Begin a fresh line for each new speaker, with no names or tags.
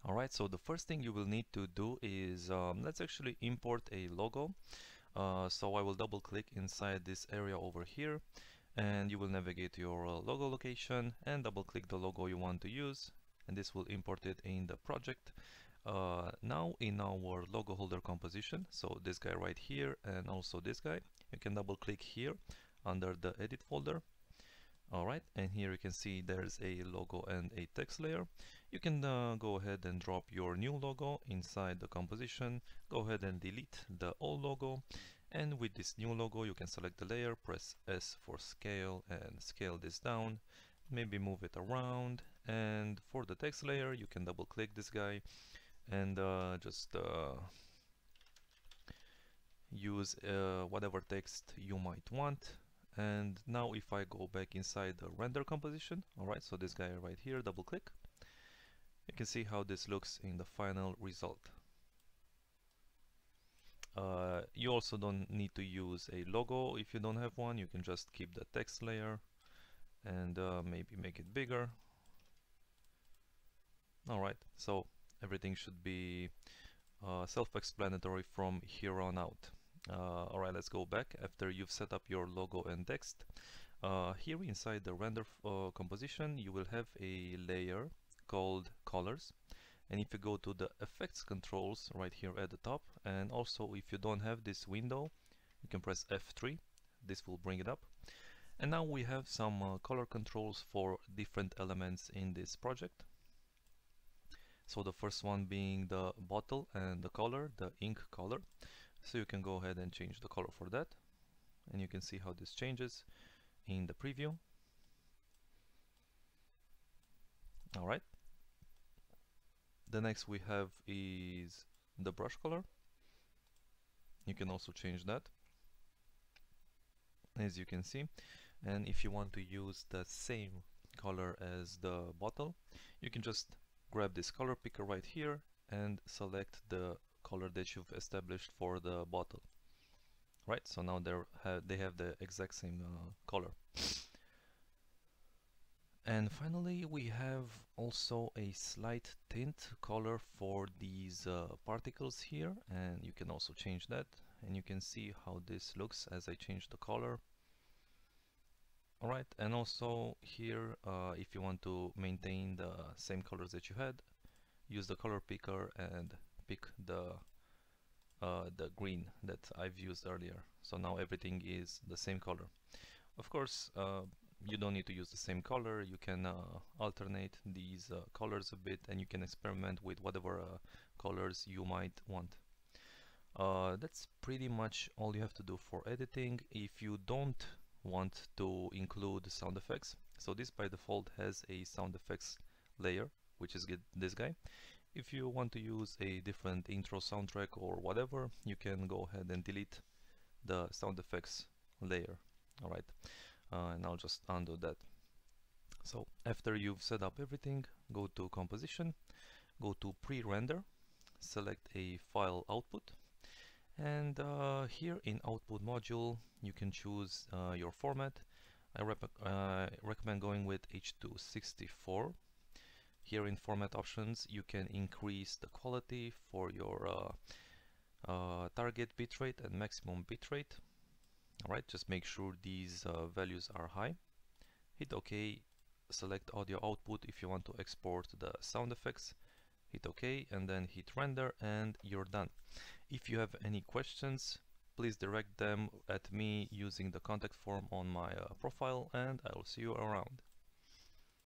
Alright, so the first thing you will need to do is let's actually import a logo. So I will double click inside this area over here, and you will navigate to your logo location and double click the logo you want to use, and this will import it in the project. Now in our logo holder composition, so this guy right here and also this guy, you can double click here under the edit folder. Alright, and here you can see there's a logo and a text layer. You can go ahead and drop your new logo inside the composition, go ahead and delete the old logo, and with this new logo you can select the layer, press S for scale and scale this down, maybe move it around, and for the text layer you can double click this guy and just use whatever text you might want. And now if I go back inside the render composition, alright, so this guy right here, double click, you can see how this looks in the final result. You also don't need to use a logo if you don't have one. You can just keep the text layer and maybe make it bigger. Alright, so everything should be self-explanatory from here on out. Alright, let's go back. After you've set up your logo and text, here inside the render composition you will have a layer called colors, and if you go to the effects controls right here at the top, and also if you don't have this window you can press F3, this will bring it up. And now we have some color controls for different elements in this project. So the first one being the bottle and the color, the ink color. So you can go ahead and change the color for that, and you can see how this changes in the preview. Alright, the next we have is the brush color. You can also change that, as you can see. And if you want to use the same color as the bottle, you can just grab this color picker right here and select the color that you've established for the bottle. Right, so now they have the exact same color. And finally we have also a slight tint color for these particles here, and you can also change that, and you can see how this looks as I change the color. Alright, and also here if you want to maintain the same colors that you had, use the color picker and pick the green that I've used earlier. So now everything is the same color. Of course, you don't need to use the same color. You can alternate these colors a bit, and you can experiment with whatever colors you might want. That's pretty much all you have to do for editing. If you don't want to include sound effects, so this by default has a sound effects layer, which is this guy. If you want to use a different intro soundtrack or whatever, you can go ahead and delete the sound effects layer. Alright, and I'll just undo that. So after you've set up everything, go to composition, go to pre-render, select a file output, and here in output module you can choose your format. I recommend going with H.264. Here in format options you can increase the quality for your target bitrate and maximum bitrate. Alright, just make sure these values are high. Hit OK, select audio output if you want to export the sound effects. Hit OK and then hit render, and you're done. If you have any questions, please direct them at me using the contact form on my profile, and I will see you around.